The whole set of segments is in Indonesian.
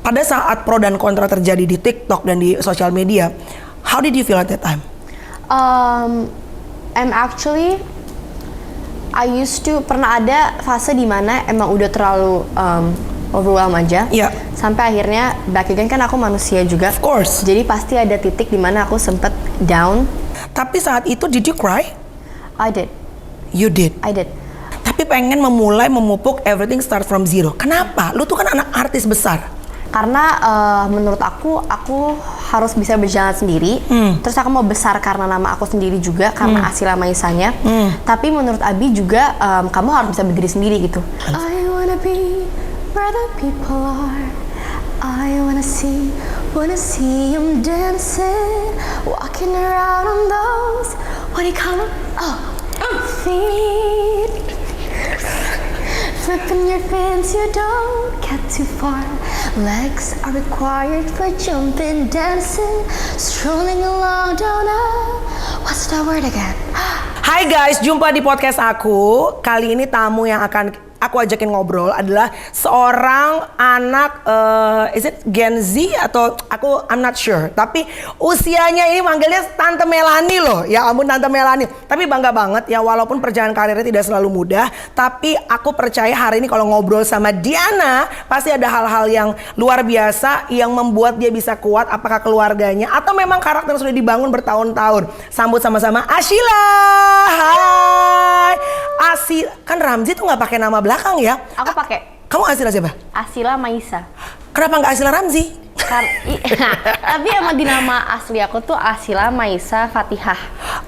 pada saat pro dan kontra terjadi di TikTok dan di sosial media, how did you feel at that time? I used to pernah ada fase dimana emang udah terlalu overwhelm aja. Yeah. Sampai akhirnya back again, kan aku manusia juga. Of course. Jadi pasti ada titik dimana aku sempet down. Tapi saat itu did you cry? I did. You did. I did. Tapi pengen memulai memupuk everything start from zero. Kenapa? Lu tuh kan anak artis besar. Karena menurut aku harus bisa berjalan sendiri. Terus aku mau besar karena nama aku sendiri juga, karena Asila Maisanya. Tapi menurut Abi juga kamu harus bisa berdiri sendiri gitu. I wanna be where the people are. I wanna see them dancing, walking around on those, what do you call them? Feet. Flipping your fins, you don't get too far. Legs are required for jumping, dancing, strolling along down what's that word again? Hai guys, jumpa di podcast aku. Kali ini tamu yang akan aku ajakin ngobrol adalah seorang anak is it Gen Z atau I'm not sure. Tapi usianya ini manggilnya Tante Melanie loh. Ya ampun, Tante Melanie. Tapi bangga banget ya, walaupun perjalanan karirnya tidak selalu mudah, tapi aku percaya hari ini kalau ngobrol sama Diana pasti ada hal-hal yang luar biasa yang membuat dia bisa kuat. Apakah keluarganya atau memang karakter sudah dibangun bertahun-tahun. Sambut sama-sama Asila. Hai. Kan Ramzi tuh nggak pakai nama belakang ya? Aku pakai. Kamu Asila siapa? Asila Maisa. Kenapa nggak Asila Ramzi? Tapi emang di nama asli aku tuh Asila Maisa Fatihah.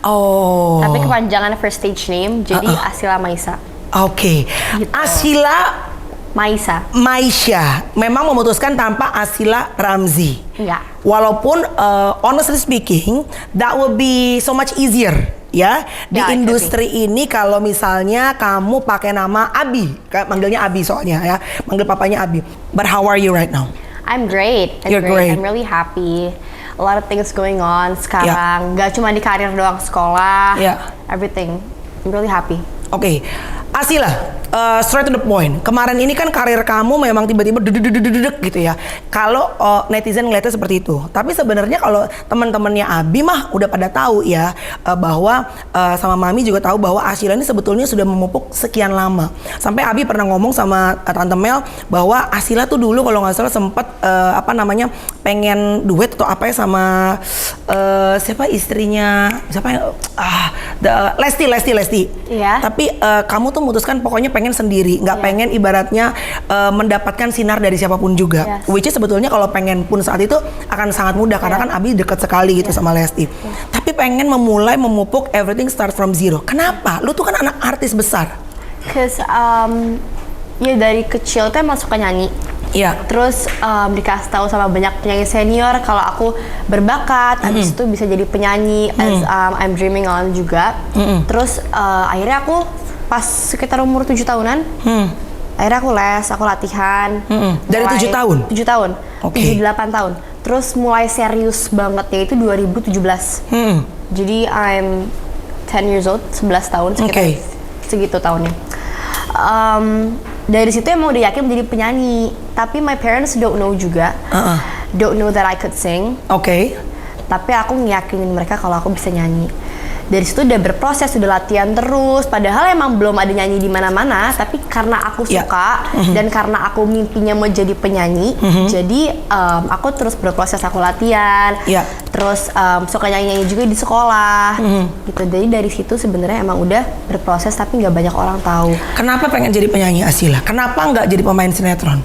Oh. Tapi kepanjangan first stage name jadi Asila Maisa. Oke. Gitu. Asila Maisha memang memutuskan tanpa Asila Ramzi. Enggak. Walaupun honestly speaking, that would be so much easier. Ya, di industri ini kalau misalnya kamu pakai nama Abi, manggilnya Abi soalnya ya, manggil papanya Abi. But how are you right now? I'm great. You're great. I'm really happy. A lot of things going on sekarang. Gak cuma di karir doang, sekolah, everything. I'm really happy. Oke, Asila, straight to the point. Kemarin ini kan karir kamu memang tiba-tiba dedek gitu ya. Kalau netizen ngeliatnya seperti itu. Tapi sebenarnya kalau teman-temannya Abi mah udah pada tahu ya, bahwa sama Mami juga tahu bahwa Asila ini sebetulnya sudah memupuk sekian lama. Sampai Abi pernah ngomong sama Tante Mel bahwa Asila tuh dulu kalau nggak salah sempet pengen duet atau apa ya sama siapa istrinya, siapa yang Lesti. Iya. Tapi kamu tuh memutuskan pokoknya pengen sendiri, nggak pengen ibaratnya mendapatkan sinar dari siapapun juga. Which is sebetulnya kalau pengen pun saat itu akan sangat mudah karena kan Abi deket sekali gitu sama Lesti. Tapi pengen memulai memupuk everything start from zero. Kenapa? Lu tuh kan anak artis besar. Cause ya dari kecil tuh emang suka nyanyi. Iya. Terus dikasih tahu sama banyak penyanyi senior kalau aku berbakat, habis itu bisa jadi penyanyi as I'm dreaming on juga. Terus akhirnya aku pas sekitar umur 7 tahunan, akhirnya aku les, aku latihan. Dari 7 tahun? 7 tahun, 7-8 tahun. Terus mulai serius bangetnya itu 2017. Jadi I'm 10 years old, 11 tahun sekitar segitu tahunnya. Dari situ emang udah yakin menjadi penyanyi. Tapi my parents don't know juga, don't know that I could sing. Tapi aku ngeyakinin mereka kalau aku bisa nyanyi. Dari situ udah berproses, udah latihan terus. Padahal emang belum ada nyanyi di mana-mana. Tapi karena aku suka dan karena aku mimpinya mau jadi penyanyi, jadi aku terus berproses, aku latihan. Terus suka nyanyi-nyanyi juga di sekolah. Gitu. Jadi dari situ sebenarnya emang udah berproses, tapi nggak banyak orang tahu. Kenapa pengen jadi penyanyi Asila? Kenapa nggak jadi pemain sinetron?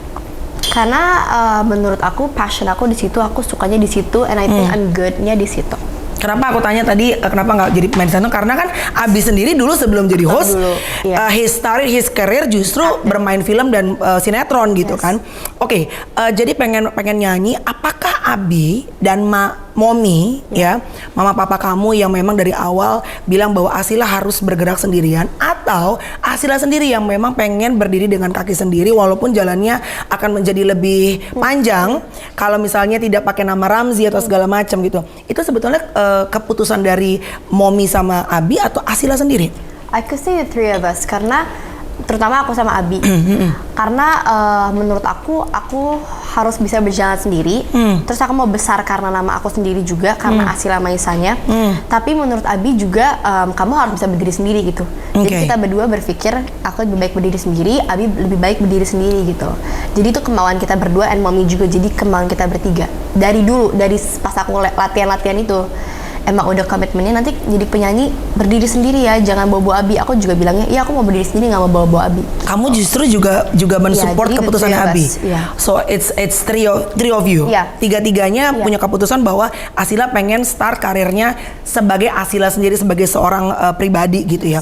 Karena menurut aku passion aku di situ, aku sukanya di situ, and I think I'm good-nya di situ. Kenapa aku tanya tadi kenapa nggak jadi pemain sinetron? Karena kan Abi sendiri dulu sebelum jadi host, he started his career justru bermain film dan sinetron gitu kan. Jadi pengen nyanyi. Apakah Abi dan Momi ya, mama papa kamu yang memang dari awal bilang bahwa Asila harus bergerak sendirian, atau Asila sendiri yang memang pengen berdiri dengan kaki sendiri walaupun jalannya akan menjadi lebih panjang kalau misalnya tidak pakai nama Ramzi atau segala macam gitu? Itu sebetulnya keputusan dari Momi sama Abi atau Asila sendiri? I could say the three of us, karena terutama aku sama Abi. Karena menurut aku harus bisa berjalan sendiri. Terus aku mau besar karena nama aku sendiri juga, karena Asila Maisanya. Tapi menurut Abi juga kamu harus bisa berdiri sendiri gitu. Jadi kita berdua berpikir aku lebih baik berdiri sendiri, Abi lebih baik berdiri sendiri gitu. Jadi itu kemauan kita berdua, and Mommy juga jadi kemauan kita bertiga. Dari dulu, dari pas aku latihan-latihan itu emang udah komitmennya nanti jadi penyanyi berdiri sendiri ya, jangan bawa-bawa Abi. Aku juga bilangnya, iya aku mau berdiri sendiri, nggak mau bawa-bawa Abi. Kamu justru juga mensupport keputusan Abi. So it's three of you. Tiga-tiganya punya keputusan bahwa Asila pengen start karirnya sebagai Asila sendiri, sebagai seorang pribadi gitu ya.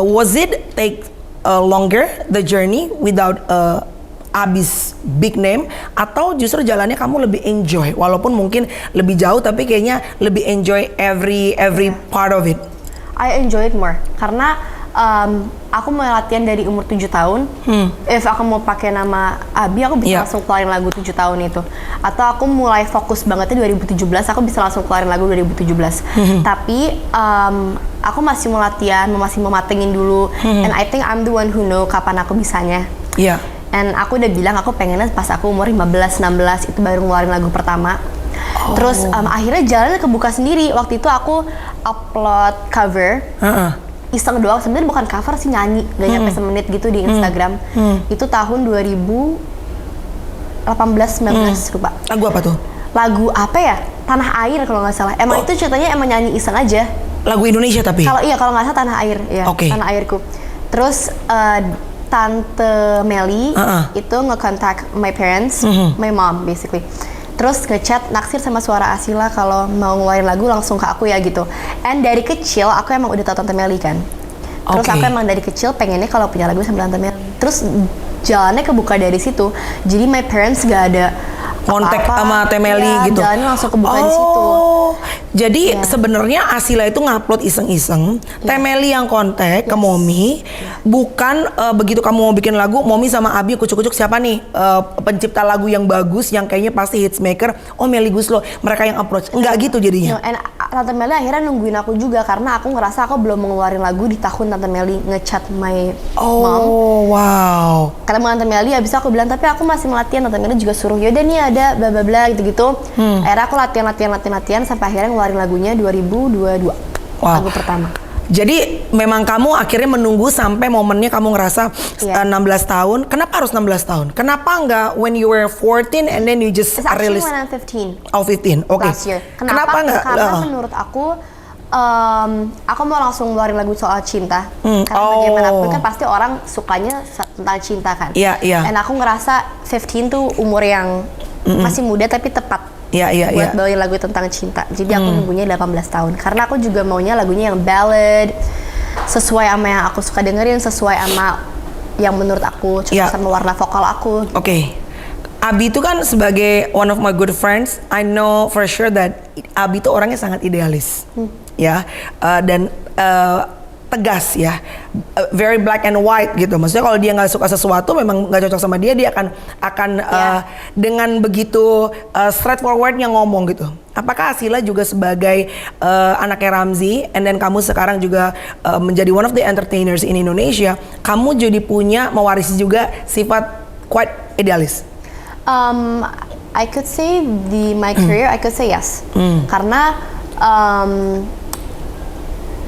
Was it take longer the journey without Abi's big name, atau justru jalannya kamu lebih enjoy walaupun mungkin lebih jauh tapi kayaknya lebih enjoy every part of it? I enjoy it more karena aku mau latihan dari umur 7 tahun. If aku mau pakai nama Abi, aku bisa langsung keluarin lagu 7 tahun itu. Atau aku mulai fokus bangetnya 2017, aku bisa langsung keluarin lagu 2017. Tapi aku masih mau latihan, masih mau matengin dulu. And I think I'm the one who know kapan aku bisanya. And aku udah bilang aku pengennya pas aku umur 15-16 itu baru ngeluarin lagu pertama. Terus akhirnya jalannya kebuka sendiri. Waktu itu aku upload cover, iseng doang, sebenarnya bukan cover sih, nyanyi gak nyampe semenit gitu di Instagram. Itu tahun 2018-19 lupa. Lagu apa tuh? Lagu apa ya? Tanah Air kalau nggak salah. Emang itu ceritanya emang nyanyi iseng aja. Lagu Indonesia tapi? Kalau nggak salah Tanah Air ya. Tanah Airku. Terus Tante Melly itu nge-contact my parents, my mom basically. Terus ngechat naksir sama Suara Asila kalau mau ngeluarin lagu langsung ke aku ya gitu. And dari kecil aku emang udah tau Tante Melly kan. Terus aku emang dari kecil pengennya kalau punya lagu sama Tante Melly. Terus jalannya kebuka dari situ. Jadi my parents gak ada kontak sama Tante Melly gitu. Jalannya langsung kebuka di situ. Jadi sebenarnya Asila itu ngupload iseng-iseng, Tante Melly yang kontak ke Mommy, bukan begitu kamu mau bikin lagu, Mommy sama Abi kucuk-kucuk siapa nih pencipta lagu yang bagus, yang kayaknya pasti hits maker, Melly Goeslaw, mereka yang approach, enggak gitu jadinya. And Tante Melly akhirnya nungguin aku juga karena aku ngerasa aku belum mengeluarin lagu di tahun Tante Melly ngechat my mom. Wow. Karena Tante Melly abis aku bilang tapi aku masih melatihan, Tante Melly juga suruh yaudah nih ada bla bla bla gitu-gitu. Akhirnya aku latihan sampai akhirnya ngeluarin lagunya 2022. Lagu pertama. Jadi memang kamu akhirnya menunggu sampai momennya kamu ngerasa 16 tahun. Kenapa harus 16 tahun? Kenapa enggak when you were 14 and then you just release? When I'm 15. Oh 15, oke. Last year. Kenapa enggak? Karena menurut aku mau langsung ngeluarin lagu soal cinta. Karena bagaimanapun kan pasti orang sukanya tentang cinta kan. Dan aku ngerasa 15 tuh umur yang masih muda tapi tepat. Buat bawain lagu tentang cinta. Jadi aku nunggunya 18 tahun. Karena aku juga maunya lagunya yang ballad, sesuai sama yang aku suka dengerin, sesuai sama yang menurut aku cocok sama warna vokal aku. Abi itu kan sebagai one of my good friends, I know for sure that Abi itu orangnya sangat idealis, dan tegas ya, very black and white gitu. Maksudnya kalau dia nggak suka sesuatu, memang nggak cocok sama dia akan dengan begitu straightforwardnya ngomong gitu. Apakah Asila juga sebagai anaknya Ramzy, and then kamu sekarang juga menjadi one of the entertainers in Indonesia, kamu jadi mewarisi juga sifat quite idealis? I could say my career, I could say yes. Karena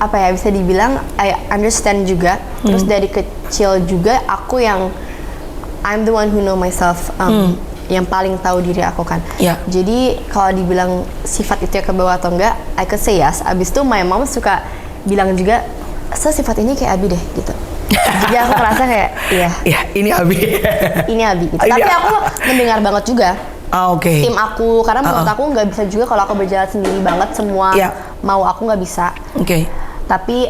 bisa dibilang I understand juga. Terus dari kecil juga aku yang I'm the one who know myself, yang paling tahu diri aku kan. Jadi kalau dibilang sifat itu ya ke bawah atau enggak, I could say yes. Abis itu my mom suka bilang juga, sifat ini kayak Abi deh gitu. Jadi aku merasa kayak ini Abi. Ini Abi gitu. Tapi aku mendengar banget juga tim aku, karena menurut aku nggak bisa juga kalau aku berjalan sendiri banget semua mau aku nggak bisa. Tapi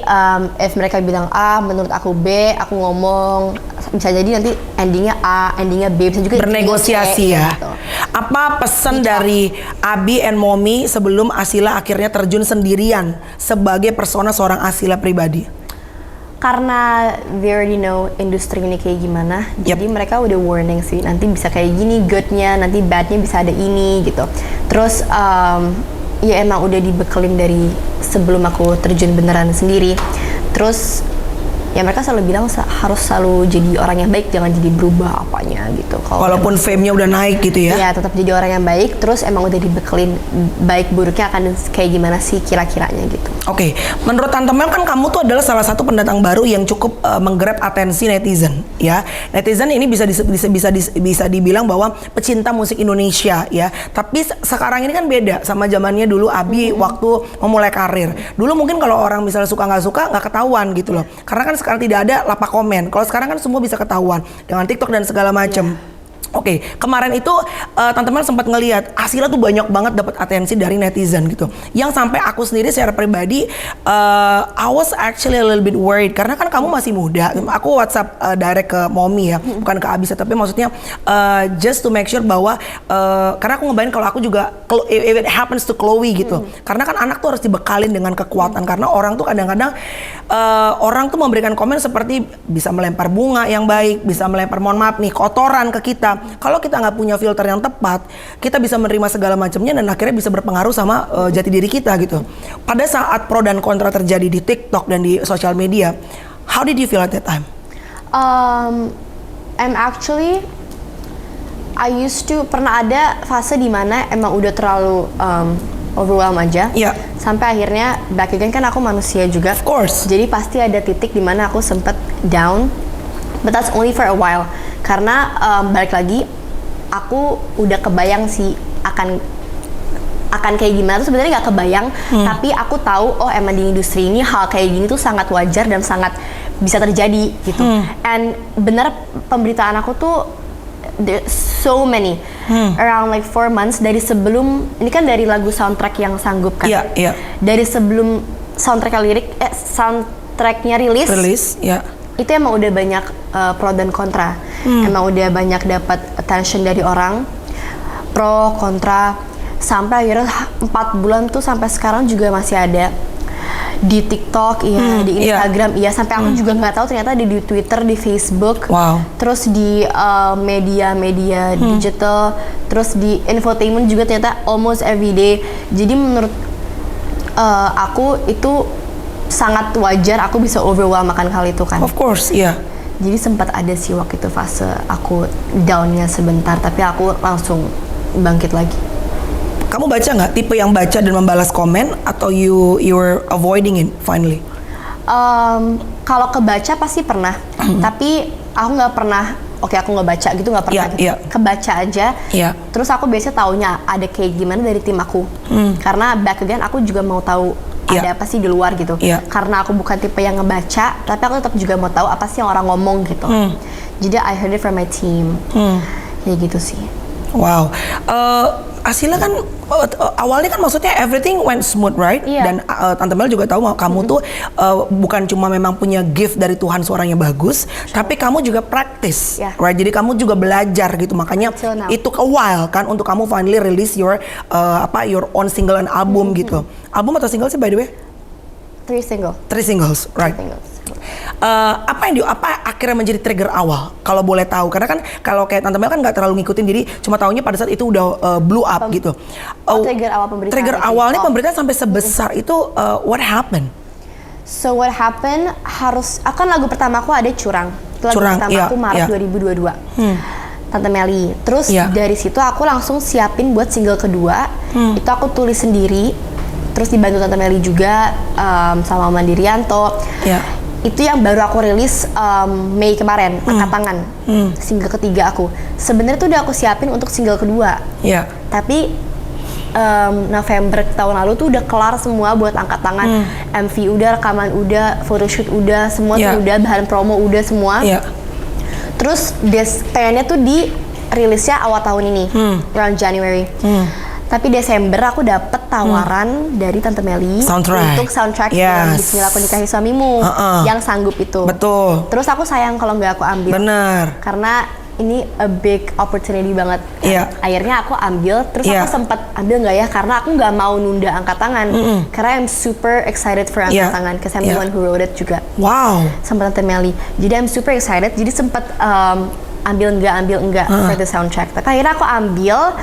if mereka bilang A, menurut aku B, aku ngomong bisa jadi nanti endingnya A, endingnya B, bisa juga bernegosiasi ya. Gitu. Apa pesan dari Abi and Mommy sebelum Asila akhirnya terjun sendirian sebagai persona seorang Asila pribadi? Karena they already know industri ini kayak gimana, jadi mereka udah warning sih, nanti bisa kayak gini goodnya, nanti badnya bisa ada ini gitu. Terus emang udah dibekelin dari sebelum aku terjun beneran sendiri. Terus ya mereka selalu bilang harus selalu jadi orang yang baik, jangan jadi berubah apanya gitu. Walaupun fame-nya udah naik gitu ya? Iya, tetap jadi orang yang baik, terus emang udah dibekelin baik buruknya akan kayak gimana sih kira-kiranya gitu. Oke, menurut Tante Mel kan kamu tuh adalah salah satu pendatang baru yang cukup menggrab atensi netizen, ya. Netizen ini bisa dibilang bahwa pecinta musik Indonesia, ya. Tapi sekarang ini kan beda sama zamannya dulu Abi waktu memulai karir. Dulu mungkin kalau orang misalnya suka nggak ketahuan gitu loh. Karena kan sekarang tidak ada lapak komen. Kalau sekarang kan semua bisa ketahuan dengan TikTok dan segala macam. Oke, kemarin itu Tante Mel sempat ngelihat Asila tuh banyak banget dapat atensi dari netizen gitu. Yang sampai aku sendiri secara pribadi I was actually a little bit worried karena kan kamu masih muda. Aku WhatsApp direct ke Mommy ya, bukan ke Abisa, tapi maksudnya just to make sure bahwa karena aku ngebayangin kalau aku juga if it happens to Chloe gitu. Karena kan anak tuh harus dibekalin dengan kekuatan karena orang tuh kadang-kadang orang tuh memberikan komen seperti bisa melempar bunga yang baik, bisa melempar mohon maaf nih kotoran ke kita. Kalau kita nggak punya filter yang tepat, kita bisa menerima segala macamnya dan akhirnya bisa berpengaruh sama jati diri kita gitu. Pada saat pro dan kontra terjadi di TikTok dan di sosial media, how did you feel at that time? I used to pernah ada fase dimana emang udah terlalu overwhelmed aja. Yeah. Sampai akhirnya back again, kan aku manusia juga. Of course. Jadi pasti ada titik dimana aku sempet down, but that's only for a while. Karena balik lagi, aku udah kebayang sih akan kayak gimana tuh sebenarnya nggak kebayang, tapi aku tahu oh emang di industri ini hal kayak gini tuh sangat wajar dan sangat bisa terjadi gitu. And bener pemberitaan aku tuh so many around like 4 months dari sebelum ini kan dari lagu soundtrack yang sanggup kan. Iya. Dari sebelum soundtracknya rilis. Ya. Itu emang udah banyak pro dan kontra. Emang udah banyak dapat attention dari orang, pro kontra, sampai akhirnya 4 bulan tuh sampai sekarang juga masih ada di TikTok, iya, di Instagram, iya, sampai aku juga nggak tahu ternyata di Twitter, di Facebook, terus di media-media digital, terus di infotainment juga ternyata almost every day. Jadi menurut aku itu sangat wajar aku bisa overwhelm akan hal itu kan. Of course, iya. Jadi sempat ada sih waktu itu fase aku downnya sebentar, tapi aku langsung bangkit lagi. Kamu baca nggak tipe yang baca dan membalas komen atau you were avoiding it finally? Kalau kebaca pasti pernah, tapi aku nggak pernah. Oke, aku nggak baca gitu, nggak pernah gitu. Kebaca aja. Terus aku biasanya taunya ada kayak gimana dari tim aku. Karena back again aku juga mau tahu ada apa sih di luar gitu. Karena aku bukan tipe yang ngebaca, tapi aku tetap juga mau tahu apa sih yang orang ngomong gitu. Jadi I heard it from my team. Kayak gitu sih. Wow. Asila kan awalnya kan maksudnya everything went smooth, right? Dan Tante Mel juga tahu kamu tuh bukan cuma memang punya gift dari Tuhan suaranya bagus, tapi kamu juga practice, right? Jadi kamu juga belajar gitu, makanya itu a while kan untuk kamu finally release your own single and album gitu. Album atau single sih by the way? 3 singles, right? 3 singles. Apa akhirnya menjadi trigger awal kalau boleh tahu, karena kan kalau kayak Tante Mel kan nggak terlalu ngikutin, jadi cuma taunya pada saat itu udah blow up gitu. Trigger awal pemberitaan. Trigger awalnya pemberitaan sampai sebesar itu what happened? So what happened akan lagu pertama aku ada Curang. Itu lagu pertama aku Maret 2022. Tante Meli. Terus dari situ aku langsung siapin buat single kedua. Itu aku tulis sendiri. Terus dibantu Tante Meli juga sama Mandirianto. Itu yang baru aku rilis Mei kemarin, Angkat Tangan. Single ketiga aku. Sebenarnya tuh udah aku siapin untuk single kedua. Tapi November tahun lalu tuh udah kelar semua buat Angkat Tangan. MV udah, rekaman udah, photoshoot udah, semua tuh udah, bahan promo udah semua. Terus pengennya tuh di rilisnya awal tahun ini, around January. Tapi Desember aku dapet tawaran dari Tante Meli untuk soundtrack yang Bismillah Aku Nikahi Suamimu yang sanggup itu. Betul. Terus aku sayang kalau nggak aku ambil. Bener. Karena ini a big opportunity banget. Akhirnya aku ambil. Terus aku sempat ambil nggak ya? Karena aku nggak mau nunda Angkat Tangan. Karena I'm super excited for Angkat Tangan. Because I'm the one who wrote it juga. Wow. Sama Tante Meli. Jadi I'm super excited. Jadi sempat ambil enggak for the soundtrack. Tapi akhirnya aku ambil.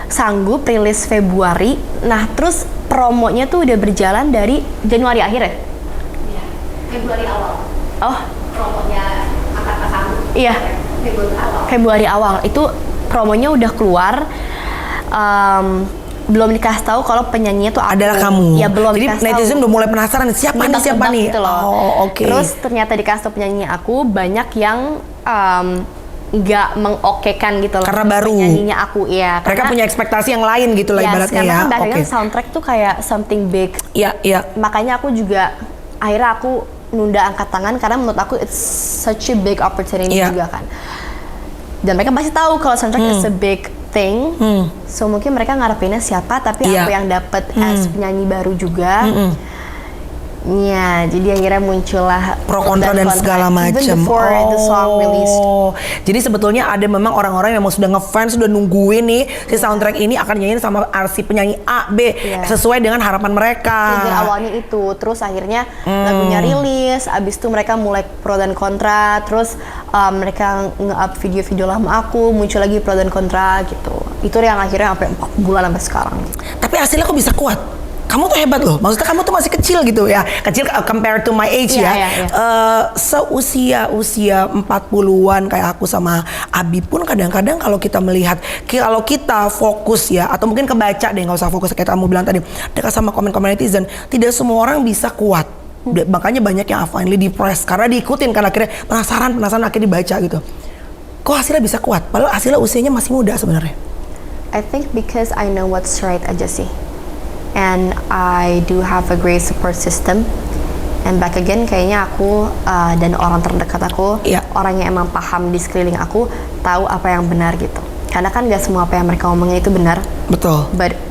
Sanggup rilis Februari. Nah, terus promonya tuh udah berjalan dari Januari akhir ya? Februari awal. Oh, promonya angkat kamu. Iya. Februari awal itu promonya udah keluar. Belum dikasih tahu kalau penyanyinya tuh adalah kamu. Ya belum. Jadi netizen udah mulai penasaran siapa nih. Gitu loh. Oh, oke. Terus ternyata dikasih tahu penyanyinya aku, banyak yang nggak mengokekan gitu loh. Karena baru. Penyanyinya aku, ya. Mereka punya ekspektasi yang lain gitu lah ibaratnya ya. Karena kan soundtrack tuh kayak something big. Iya. Makanya aku juga akhirnya aku nunda angkat tangan karena menurut aku it's such a big opportunity juga kan. Dan mereka pasti tahu kalau soundtrack is a big thing. So mungkin mereka ngarepinnya siapa, tapi aku yang dapet as penyanyi baru juga. Ya, jadi akhirnya muncullah pro kontra dan segala macam. Even before the song released. Jadi sebetulnya ada memang orang-orang yang memang sudah ngefans, sudah nungguin nih si soundtrack ini akan nyanyiin sama si penyanyi A, B sesuai dengan harapan mereka. Trigger awalnya itu, terus akhirnya lagunya rilis, abis itu mereka mulai pro dan kontra, terus mereka nge-up video-video lama aku, muncul lagi pro dan kontra gitu. Itu yang akhirnya sampai 4 bulan sampai sekarang. Tapi hasilnya kok bisa kuat? Kamu tuh hebat loh, maksudnya kamu tuh masih kecil gitu ya, kecil compared to my age seusia 40-an kayak aku sama Abi pun kadang-kadang kalau kita melihat, kalau kita fokus ya, atau mungkin kebaca deh, nggak usah fokus kayak kamu bilang tadi, dekat sama komen-komen netizen, tidak semua orang bisa kuat. Makanya banyak yang finally depressed karena diikutin kan, akhirnya penasaran akhirnya dibaca gitu. Kok hasilnya bisa kuat? Padahal hasilnya usianya masih muda sebenarnya. I think because I know what's right aja sih. And I do have a great support system. And back again, kayaknya aku dan orang terdekat aku, orang yang emang paham di sekeliling aku, tahu apa yang benar gitu. Karena kan gak semua apa yang mereka ngomongin itu benar. Betul. But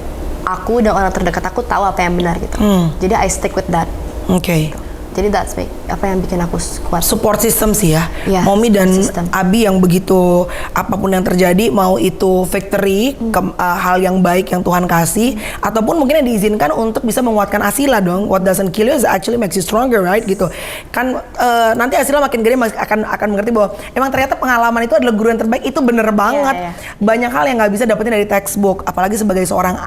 aku dan orang terdekat aku tahu apa yang benar gitu. Jadi I stick with that. Oke. Jadi that's apa yang bikin aku kuat. Support system sih ya. Momi dan Abi yang begitu apapun yang terjadi, mau itu victory, hal yang baik yang Tuhan kasih, ataupun mungkin yang diizinkan untuk bisa menguatkan Asila dong. What doesn't kill you actually makes you stronger, right? Gitu. Kan nanti Asila makin gede akan mengerti bahwa emang ternyata pengalaman itu adalah guru yang terbaik. Itu bener banget. Banyak hal yang nggak bisa dapetin dari textbook, apalagi sebagai seorang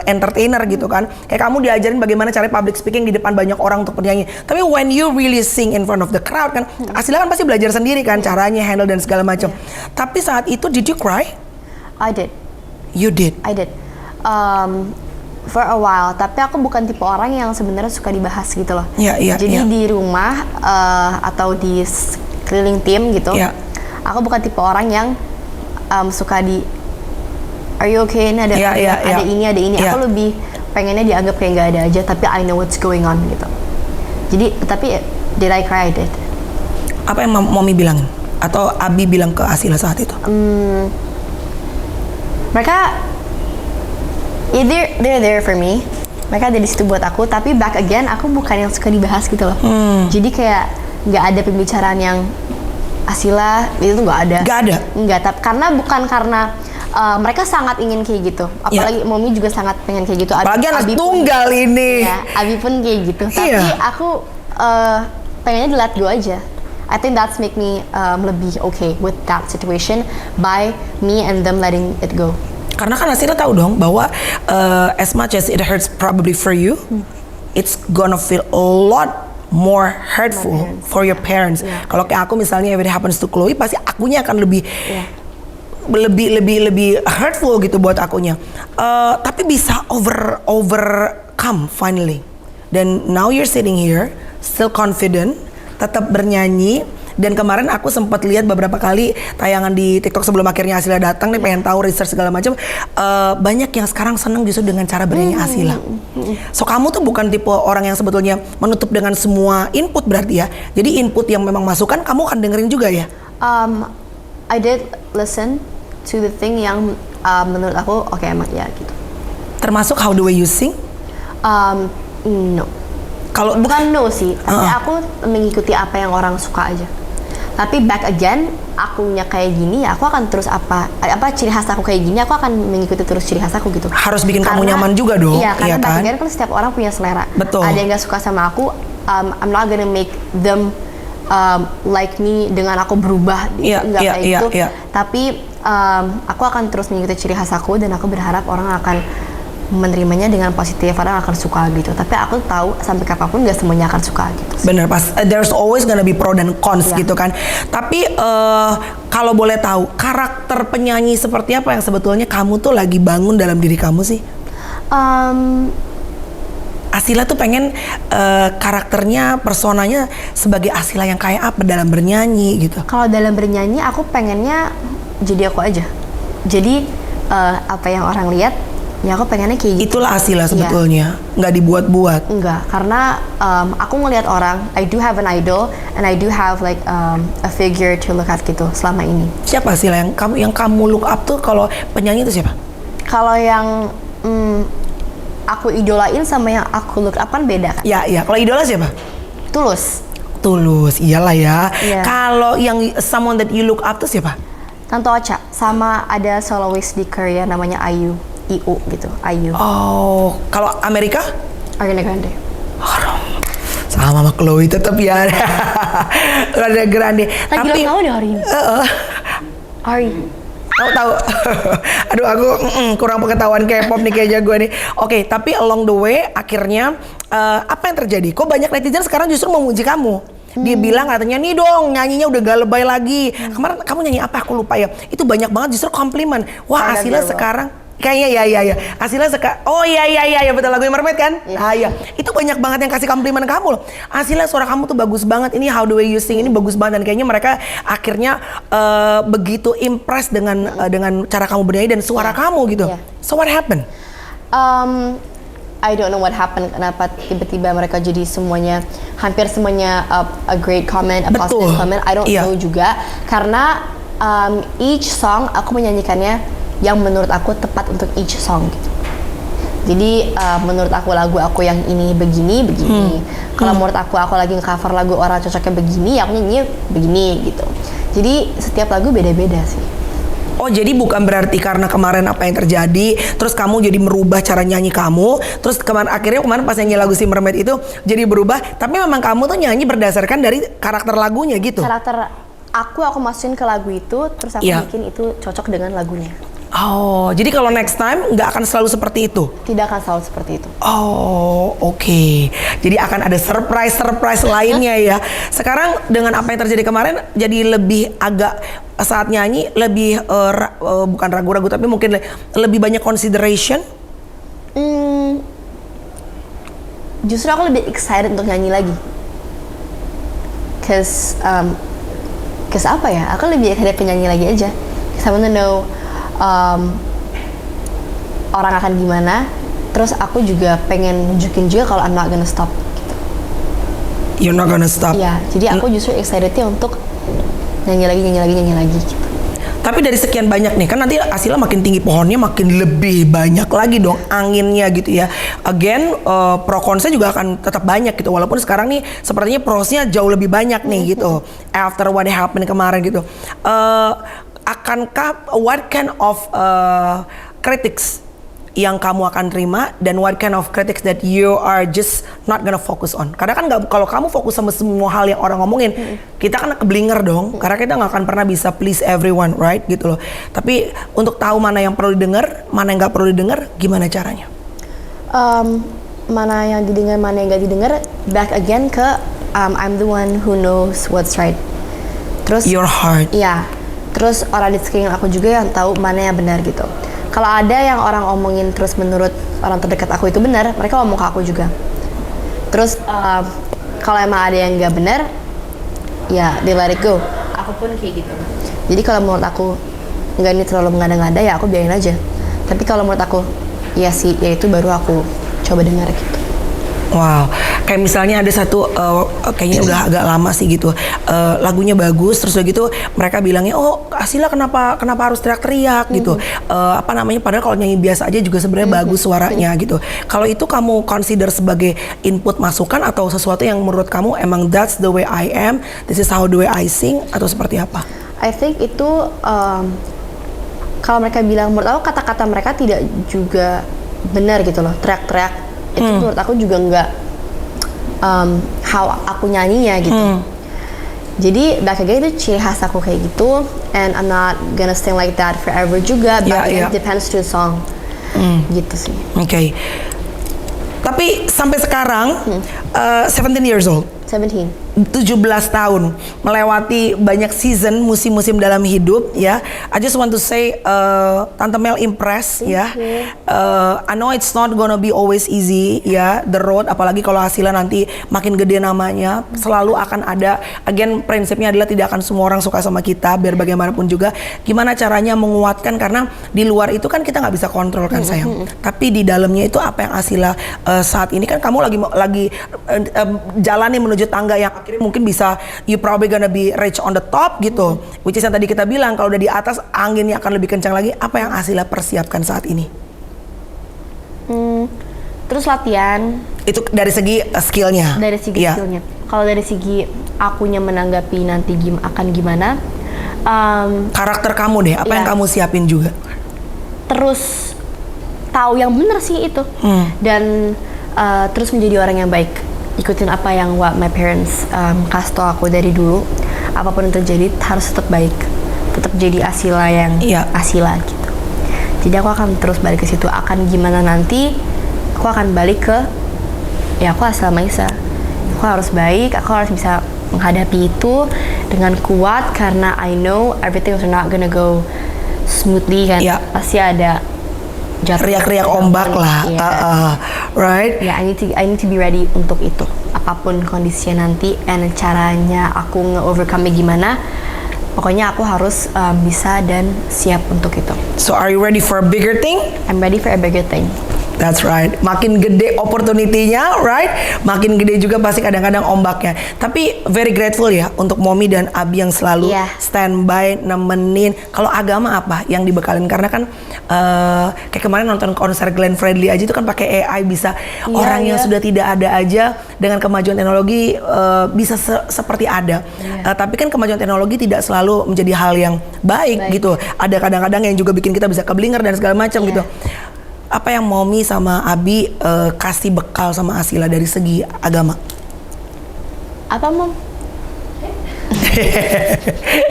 entertainer gitu kan. Kayak kamu diajarin bagaimana cara public speaking di depan banyak orang untuk penyanyi. Tapi when you really sing in front of the crowd kan, Asila kan pasti belajar sendiri kan caranya handle dan segala macam. Tapi saat itu did you cry? I did. You did. I did. For a while. Tapi aku bukan tipe orang yang sebenarnya suka dibahas gitu loh. Jadi di rumah atau di keliling tim gitu, aku bukan tipe orang yang suka di are you okay? Ini ada ini. Aku lebih pengennya dianggap kayak nggak ada aja, tapi I know what's going on gitu. Jadi, tapi did I cry? I did. Apa yang Mommy bilang? Atau Abi bilang ke Asila saat itu? Mereka, they're there for me. Mereka ada di situ buat aku. Tapi back again, aku bukan yang suka dibahas gitu loh. Jadi kayak nggak ada pembicaraan yang Asila itu tuh nggak ada. Nggak ada. Nggak, bukan karena mereka sangat ingin kayak gitu. Apalagi Mommy juga sangat pengen kayak gitu. Apalagi anak tunggal ini. Ya, Abi pun kayak gitu. Tapi aku pengennya di let go aja. I think that's make me lebih okay with that situation by me and them letting it go. Karena kan Asila tahu dong bahwa as much as it hurts probably for you, it's gonna feel a lot more hurtful for your parents. Kalau kayak aku misalnya, if it happens to Chloe, pasti akunya akan lebih hurtful gitu buat akunya. Tapi bisa overcome finally. Dan now you're sitting here still confident, tetap bernyanyi. Dan kemarin aku sempat lihat beberapa kali tayangan di TikTok sebelum akhirnya Asila datang nih, pengen tahu research segala macam. Banyak yang sekarang seneng justru dengan cara bernyanyi Asila. So kamu tuh bukan tipe orang yang sebetulnya menutup dengan semua input berarti ya. Jadi input yang memang masukan kamu akan dengerin juga ya. I did listen to the thing yang menurut aku oke, emang ya gitu. Termasuk how the way you sing? No. Kalau bukan no sih, tapi aku mengikuti apa yang orang suka aja. Tapi back again, akunya kayak gini ya, aku akan terus apa ciri khas aku kayak gini, aku akan mengikuti terus ciri khas aku gitu. Harus bikin kamu nyaman juga dong. Iya, karena kan? back again kan setiap orang punya selera. Betul. Ada yang gak suka sama aku, I'm not gonna make them like me dengan aku berubah, nggak kayak gitu. Tapi aku akan terus mengikuti ciri khas aku, dan aku berharap orang akan menerimanya dengan positif, orang akan suka gitu. Tapi aku tahu sampai kapanpun gak semuanya akan suka gitu. Bener, pas there's always gonna be pro dan cons gitu kan. Tapi kalau boleh tahu karakter penyanyi seperti apa yang sebetulnya kamu tuh lagi bangun dalam diri kamu sih? Asila tuh pengen karakternya, personanya sebagai Asila yang kayak apa dalam bernyanyi gitu. Kalau dalam bernyanyi aku pengennya jadi aku aja. Jadi apa yang orang lihat, ya aku pengennya kayak gitu. Itulah Asila sebetulnya, nggak dibuat-buat. Enggak, karena aku ngelihat orang, I do have an idol and I do have like a figure to look at gitu selama ini. Siapa Asila yang kamu look up tuh kalau penyanyi itu siapa? Kalau yang aku idolain sama yang aku look up kan beda kan? Ya, kalau idola siapa? Tulus, iyalah ya. Iya. Kalau yang someone that you look up tuh siapa? Tanto Ocha, sama ada soloist di Korea namanya IU gitu, IU. Oh, kalau Amerika? Ariana Grande. Sama Chloe tetap ya. Ariana Grande. Lagi tahu deh hari ini. Ari. Tahu. Aduh, aku kurang pengetahuan K-pop nih kayaknya gue nih. Oke, tapi along the way akhirnya apa yang terjadi? Kok banyak netizen sekarang justru memuji kamu? Dia bilang katanya nih dong nyanyinya udah gak lebay lagi. Kemarin kamu nyanyi apa aku lupa ya. Itu banyak banget justru komplimen. Wah, Asila sekarang kayaknya ya. Asila oh iya betul lagunya Mermaid kan? Iya. Itu banyak banget yang kasih komplimen kamu loh. Asila suara kamu tuh bagus banget. Ini How the Way You Sing ini bagus banget dan kayaknya mereka akhirnya begitu impress dengan cara kamu bernyanyi dan suara kamu gitu. So what happened? I don't know what happened, kenapa tiba-tiba mereka jadi hampir semuanya a great comment, a positive comment. I don't know juga, karena each song aku menyanyikannya yang menurut aku tepat untuk each song gitu. Jadi menurut aku lagu aku yang ini begini. Kalau menurut aku lagi nge-cover lagu orang cocoknya begini, aku nyanyi begini gitu. Jadi setiap lagu beda-beda sih. Oh, jadi bukan berarti karena kemarin apa yang terjadi, terus kamu jadi merubah cara nyanyi kamu, terus akhirnya kemarin pas nyanyi lagu si Mermaid itu jadi berubah, tapi memang kamu tuh nyanyi berdasarkan dari karakter lagunya gitu. Karakter aku masukin ke lagu itu, terus aku bikin itu cocok dengan lagunya. Oh, jadi kalau next time nggak akan selalu seperti itu? Tidak akan selalu seperti itu. Oh, oke. Jadi akan ada surprise lainnya ya. Sekarang dengan apa yang terjadi kemarin, jadi lebih agak saat nyanyi lebih bukan ragu-ragu tapi mungkin lebih banyak consideration. Justru aku lebih excited untuk nyanyi lagi. Cause apa ya? Aku lebih excited penyanyi lagi aja. Cause I wanna know orang akan gimana. Terus aku juga pengen nunjukin juga kalau I'm not gonna stop gitu. You're not gonna stop. Iya, jadi aku justru excitednya untuk nyanyi lagi gitu. Tapi dari sekian banyak nih, kan nanti Asila makin tinggi pohonnya makin lebih banyak lagi dong anginnya gitu ya. Again, pro konsnya juga akan tetap banyak gitu. Walaupun sekarang nih sepertinya prosnya jauh lebih banyak nih gitu. After what happened kemarin gitu. Akankah what kind of critics yang kamu akan terima dan what kind of critics that you are just not gonna focus on? Karena kan kalau kamu fokus sama semua hal yang orang ngomongin, kita kan keblinger dong. Karena kita nggak akan pernah bisa please everyone, right? Gitu loh. Tapi untuk tahu mana yang perlu didengar, mana yang nggak perlu didengar, gimana caranya? Mana yang didengar, mana yang nggak didengar, back again ke I'm the one who knows what's right. Terus your heart. Iya. Terus orang di sekeliling aku juga yang tahu mana yang benar gitu. Kalau ada yang orang omongin terus menurut orang terdekat aku itu benar, mereka ngomong ke aku juga. Terus kalau emang ada yang nggak benar, ya they let it go. Aku pun kayak gitu. Jadi kalau menurut aku nggak ini terlalu mengada-ngada, ya aku biarin aja. Tapi kalau menurut aku, ya sih, ya itu baru aku coba dengar gitu. Wow, kayak misalnya ada satu kayaknya udah agak lama sih gitu, lagunya bagus, terus udah gitu mereka bilangnya, oh Asila kenapa harus teriak-teriak gitu, apa namanya, padahal kalau nyanyi biasa aja juga sebenarnya bagus suaranya gitu. Kalau itu kamu consider sebagai input masukan atau sesuatu yang menurut kamu emang that's the way I am, this is how the way I sing, atau seperti apa? I think itu kalau mereka bilang, menurut aku kata-kata mereka tidak juga benar gitu loh, teriak-teriak. Itu menurut aku juga nggak how aku nyanyinya gitu. Jadi back again itu ciri khas aku kayak gitu, and I'm not gonna sing like that forever juga. But it depends to the song. Gitu sih. Oke. Tapi sampai sekarang 17 years old. 17. 17 tahun melewati banyak season musim-musim dalam hidup ya. I just want to say Tante Mel impress ya. I know it's not gonna be always easy ya the road, apalagi kalau hasilnya nanti makin gede namanya. Selalu akan ada, again prinsipnya adalah tidak akan semua orang suka sama kita biar bagaimanapun juga. Gimana caranya menguatkan, karena di luar itu kan kita nggak bisa kontrol kan sayang. Tapi di dalamnya itu apa yang Asila saat ini kan kamu lagi jalani menuju tangga yang akhirnya mungkin bisa you probably gonna be reach on the top gitu. Which is yang tadi kita bilang kalau udah di atas anginnya akan lebih kencang lagi. Apa yang Asila persiapkan saat ini? Terus latihan. Itu dari segi skillnya. Dari segi skillnya. Kalau dari segi akunya menanggapi nanti akan gimana? Karakter kamu deh. Apa yang kamu siapin juga? Terus tahu yang benar sih itu. Dan terus menjadi orang yang baik. Ikutin apa yang my parents kasih tau aku dari dulu. Apapun yang terjadi harus tetap baik, tetap jadi Asila yang Asila gitu. Jadi aku akan terus balik ke situ. Akan gimana nanti, aku akan balik ke aku Asila Maisa. Aku harus baik, aku harus bisa menghadapi itu dengan kuat karena I know everything is not gonna go smoothly kan. Pasti ada riak-riak ombak lah, right? I need to be ready untuk itu. Apapun kondisinya nanti, and caranya aku nge-overcome gimana. Pokoknya aku harus bisa dan siap untuk itu. So are you ready for a bigger thing? I'm ready for a bigger thing. That's right. Makin gede opportunity-nya, right? Makin gede juga pasti kadang-kadang ombaknya. Tapi very grateful ya untuk Momi dan Abi yang selalu standby, nemenin. Kalau agama apa yang dibekalin? Karena kan kayak kemarin nonton konser Glenn Fredly aja itu kan pakai AI bisa orang yang sudah tidak ada aja dengan kemajuan teknologi bisa seperti ada. Tapi kan kemajuan teknologi tidak selalu menjadi hal yang baik. Gitu. Ada kadang-kadang yang juga bikin kita bisa keblinger dan segala macam gitu. Apa yang Momi sama Abi kasih bekal sama Asila dari segi agama? Apa, Mom?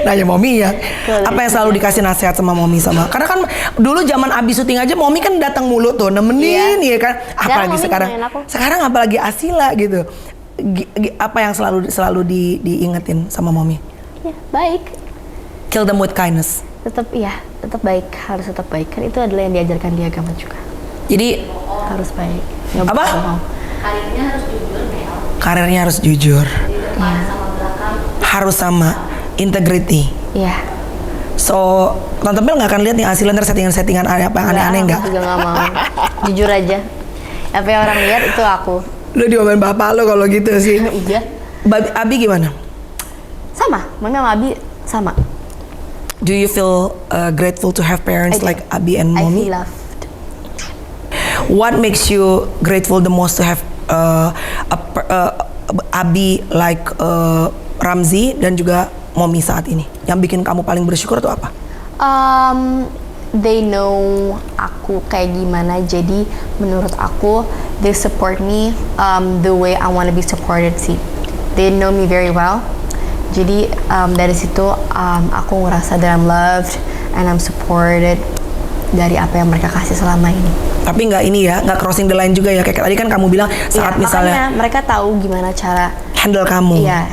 Nanya Momi ya. Apa yang selalu dikasih nasihat sama Momi sama? Karena kan dulu zaman Abi syuting aja Momi kan datang mulu tuh nemenin ya kan. Apalagi sekarang. Sekarang apalagi Asila gitu. Apa yang selalu diingetin sama Momi? Ya, baik. Kill them with kindness. Tetap baik, harus tetap baik. Kan itu adalah yang diajarkan di agama juga. Jadi harus baik. Apa? Karirnya harus jujur, Mel. Karirnya harus jujur. Harus sama integrity. Iya. So, Tante Mel nggak akan lihat nih Asila ntar settingan apa yang aneh-aneh nggak? Aku juga nggak mau. Jujur aja. Apa yang orang lihat itu aku. Lu diomelin bapak lo kalau gitu sih. Iya. Abi gimana? Sama, Mami sama Abi sama. Do you feel grateful to have parents like Abi and Momi? I feel loved. What makes you grateful the most to have Abi like Ramzi dan juga Momi saat ini? Yang bikin kamu paling bersyukur itu apa? They know aku kayak gimana, jadi menurut aku they support me the way I want to be supported sih. They know me very well. Jadi dari situ aku ngerasa that I'm loved and I'm supported dari apa yang mereka kasih selama ini. Tapi nggak ini ya, nggak crossing the line juga ya, kayak tadi kan kamu bilang saat misalnya mereka tahu gimana cara handle kamu. Iya.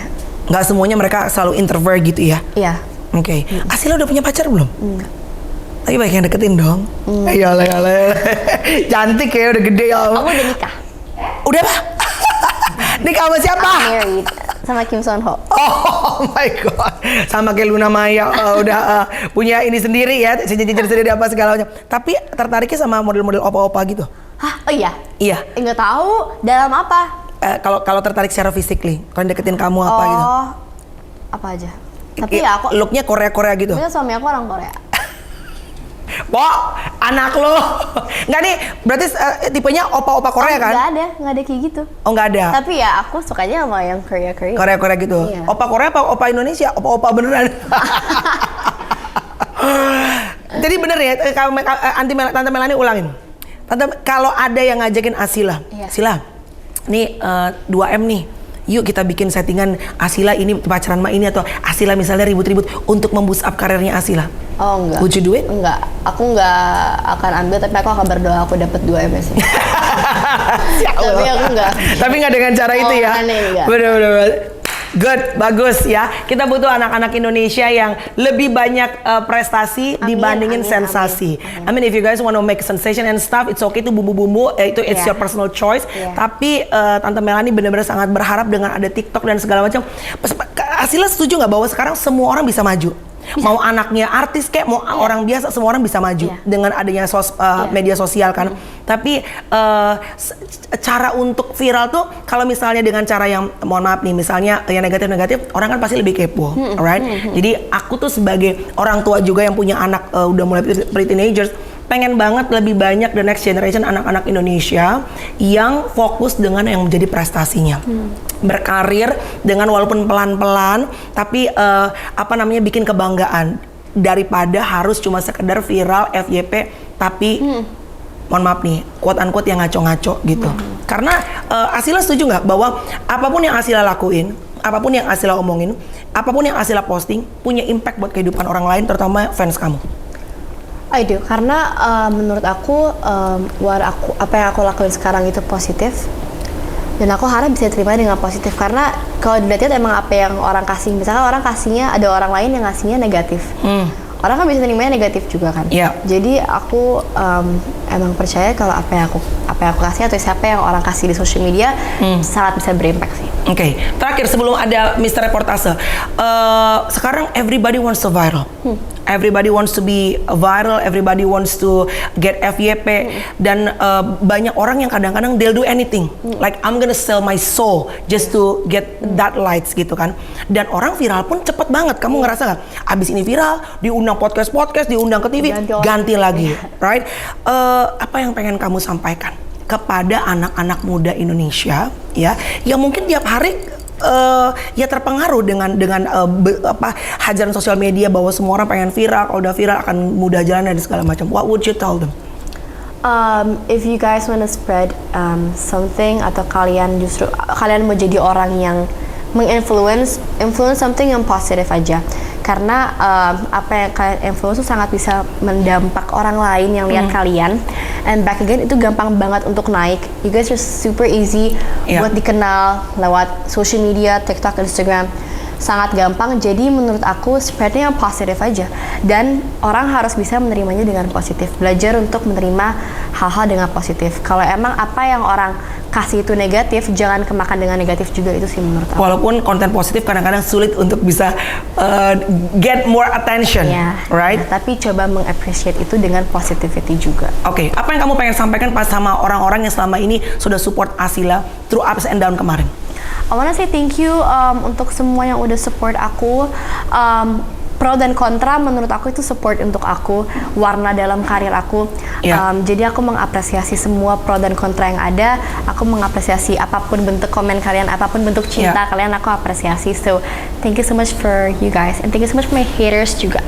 Nggak semuanya mereka selalu introvert gitu ya. Iya. Oke. Asila udah punya pacar belum? Enggak. Tapi banyak yang deketin dong. Iyalah. Cantik ya, udah gede ya. Aku udah nikah. Udah apa? Nikah sama siapa? I'm married sama Kim Son Ho. Oh my god. Sama kayak Luna Maya udah punya ini sendiri ya, cincin sendiri apa segalanya. Tapi tertariknya sama model-model opa-opa gitu. Hah? Oh iya? Iya. Enggak tahu dalam apa? Kalau tertarik secara physically, kalau deketin kamu apa gitu. Oh. Apa aja? Tapi ya aku looknya Korea-Korea gitu. Tapi suami aku orang Korea. Anak lo. Enggak nih, berarti tipenya opa-opa Korea kan? Nggak ada kayak gitu. Oh, nggak ada. Tapi ya aku sukanya sama yang Korea. Korea gitu. Iya. Opa Korea apa opa Indonesia? Opa beneran. Jadi bener ya, Tante Melani ulangin. Tante, kalau ada yang ngajakin Asila, Sila, nih 2M nih. Yuk kita bikin settingan Asila ini pacaran sama ini, atau Asila misalnya ribut-ribut untuk memboost up karirnya Asila. Oh enggak. Would you do it? Enggak. Aku enggak akan ambil, tapi aku akan berdoa aku dapat 2 MS. Tapi aku enggak. Tapi nggak dengan cara itu ya. Aneh enggak. Bener-bener. Good, bagus ya. Kita butuh anak-anak Indonesia yang lebih banyak prestasi dibandingin sensasi. I mean, if you guys want to make sensation and stuff, it's okay, itu bumbu-bumbu, it's your personal choice. Tapi Tante Melanie benar-benar sangat berharap dengan ada TikTok dan segala macam. Asila setuju nggak bahwa sekarang semua orang bisa maju? Mau anaknya artis kayak mau orang biasa, semua orang bisa maju dengan adanya media sosial kan. Tapi cara untuk viral tuh kalau misalnya dengan cara yang mohon maaf nih, misalnya yang negatif-negatif, orang kan pasti lebih kepo, alright? Jadi aku tuh sebagai orang tua juga yang punya anak udah mulai pre-teenagers, pengen banget lebih banyak the next generation anak-anak Indonesia yang fokus dengan yang menjadi prestasinya. Berkarir dengan walaupun pelan-pelan tapi bikin kebanggaan daripada harus cuma sekedar viral FYP tapi mohon maaf nih, quote unquote yang ngaco-ngaco gitu. Karena Asila setuju nggak bahwa apapun yang Asila lakuin, apapun yang Asila omongin, apapun yang Asila posting punya impact buat kehidupan orang lain, terutama fans kamu? I do, karena menurut aku, apa yang aku lakuin sekarang itu positif. Dan aku harap bisa terima dengan positif, karena kalau dilihat emang apa yang orang kasih, misalkan orang kasihnya, ada orang lain yang ngasihnya negatif, orang kan bisa terimanya negatif juga kan. Jadi aku emang percaya kalau apa yang aku kasih atau siapa yang orang kasih di social media sangat bisa berimpact sih. Oke, terakhir sebelum ada Mr. Reportase, sekarang everybody wants to viral. Everybody wants to be viral, everybody wants to get FYP, dan banyak orang yang kadang-kadang they'll do anything, like I'm gonna sell my soul just to get that likes gitu kan. Dan orang viral pun cepet banget. Kamu ngerasa nggak? Abis ini viral, diundang podcast, diundang ke TV, ganti lagi, right? Apa yang pengen kamu sampaikan kepada anak-anak muda Indonesia ya, yang mungkin tiap hari ya terpengaruh dengan hajaran sosial media bahwa semua orang pengen viral, kalau udah viral akan mudah jalan dan segala macam. What would you tell them? If you guys wanna spread something, atau kalian mau jadi orang yang influence something yang positif aja, karena apa yang kalian influence itu sangat bisa mendampak orang lain yang lihat kalian, and back again itu gampang banget untuk naik. You guys are super easy buat dikenal lewat social media, TikTok, Instagram, sangat gampang. Jadi menurut aku spreadnya yang positif aja, dan orang harus bisa menerimanya dengan positif. Belajar untuk menerima hal-hal dengan positif. Kalau emang apa yang orang kasih itu negatif, jangan kemakan dengan negatif juga, itu sih menurut aku. Walaupun konten positif kadang-kadang sulit untuk bisa get more attention, right? Nah, tapi coba mengappreciate itu dengan positivity juga. Oke, apa yang kamu pengen sampaikan pas sama orang-orang yang selama ini sudah support Asila through ups and down kemarin? I wanna say thank you untuk semua yang udah support aku. Pro dan kontra menurut aku itu support untuk aku, warna dalam karir aku. Jadi aku mengapresiasi semua pro dan kontra yang ada. Aku mengapresiasi apapun bentuk komen kalian, apapun bentuk cinta kalian, aku apresiasi. So thank you so much for you guys, and thank you so much for my haters juga.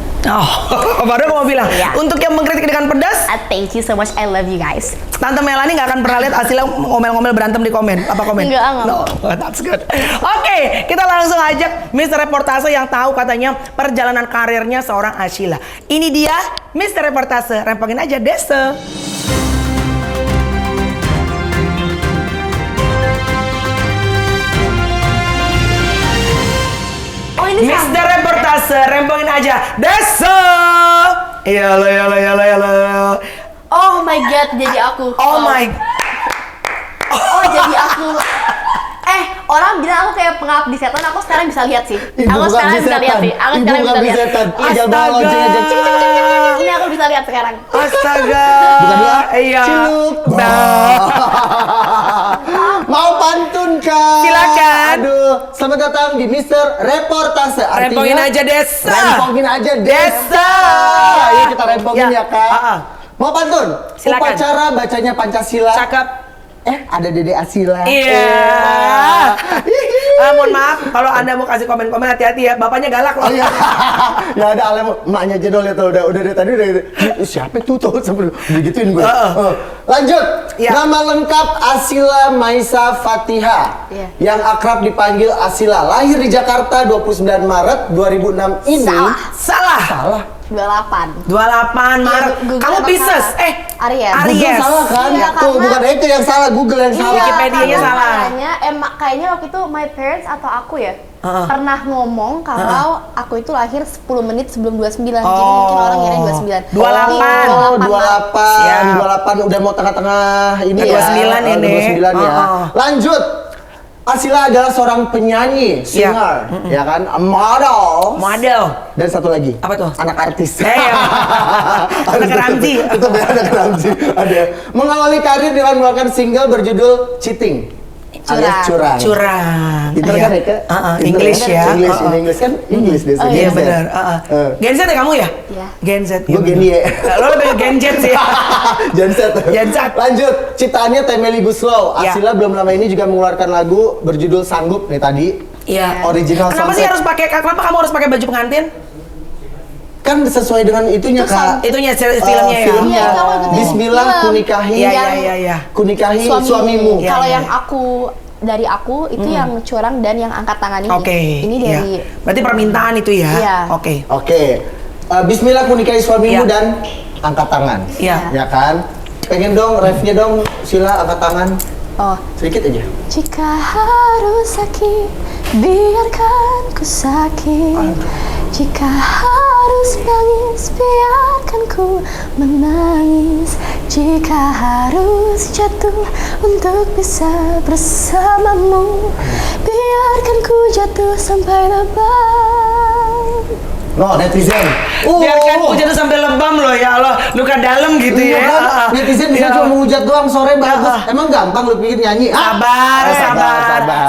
Baru aku mau bilang, untuk yang mengkritik dengan pedas, thank you so much, I love you guys. Tante Melanie nggak akan pernah lihat Asila ngomel-ngomel berantem di komen. Apa komen? Enggak. No, that's good. Oke, kita langsung ajak Mr. Reportase yang tahu katanya perjalanan karirnya seorang Asila. Ini dia Mr. Reportase, rempongin aja Desa. Mr. Reportase, rempongin aja Desa. Iyalah. Oh my god, jadi aku. Oh jadi aku. Orang bilang aku kayak pengabdi setan, aku sekarang bisa lihat sih. Ini aku bisa lihat. Ini aku bisa lihat sekarang. Astaga. Iya. Mau pantun kan? Silakan. Aduh, selamat datang di Mr. Reportase. Rempongin aja Desa. Rempongin aja Desa. Ayo kita rempongin ya kan. Mau pantun? Silakan. Upacara bacanya Pancasila. Cakep. Ada Dede Asila. Iya. Mohon maaf kalau Anda mau kasih komen-komen, hati-hati ya. Bapaknya galak loh. Iya. Ya ada Alem, emaknya jedol ya tuh. Udah dari tadi udah. Siapa tuh sebelum digituin gue. Lanjut. Ya. Nama lengkap Asila Maisa Fatiha. Iya. Yang akrab dipanggil Asila. Lahir di Jakarta 29 Maret 2006 ini. Salah. Salah. 28. 28 Maret. Google Kamu emang Pisces. salah. Aries. Google Aries. salah kan? Iya, Tuh, karena- bukan itu yang salah, Google yang salah. Wikipedia-nya karena salah. kayaknya waktu itu my parents atau aku ya pernah ngomong kalau aku itu lahir 10 menit sebelum 29. Jadi mungkin orang ngira 29. 28. Oh, 28. 28. 28 udah mau tengah-tengah ini ya. 29 ini. 29 ya. Lanjut. Asila adalah seorang penyanyi, Iya. singer, ya kan? A model. Model. Dan satu lagi. Apa tuh? Anak artis. Anak Ramzi. Itu anak Ramzi. Ada. Mengawali karir dengan mengeluarkan single berjudul Cheating. Alias curang. Curang. Pinter Iya. kan ya, Kak? Pinter English ya. English, in English kan English deh. Iya benar. Gen Z ya kamu ya? Iya. Gen Z. Gue Gen Y. Lo lebih Gen Z sih. Genset. Genset. Lanjut, ciptaannya Temeli Guslow. Ya. Asila belum lama ini juga mengeluarkan lagu berjudul Sanggup nih tadi. Iya. Original Kenapa sih soundtrack. harus pakai? Kenapa kamu harus pakai baju pengantin? Kan sesuai dengan itunya Kak. Itunya filmnya ya. Filmnya. Iya, itu aku ikutin. Bismillah Film. kunikahi. Iya. Kunikahi suamimu. Iya, Kalau iya. yang dari aku itu yang curang dan yang angkat tangan ini. Oke. Ini dari Iya. Berarti permintaan itu ya. Iya. Oke. Oke. Bismillah kunikahi suamimu Iya. dan angkat tangan. Iya. Ya kan? Pengen dong refnya dong. Sila angkat tangan. Oh. Sedikit aja. Jika harus sakit, biarkan ku sakit. Jika harus nangis, biarkan ku menangis. Jika harus jatuh untuk bisa bersamamu, biarkan ku jatuh sampai lebam. No, netizen. Biarkan aku jatuh sampai lebam loh ya Allah. Luka dalam gitu Iya ya. kan? Netizen bisa Iya. cuma menghujat doang sore bagus. Emang gampang lu pikir nyanyi? Sabar,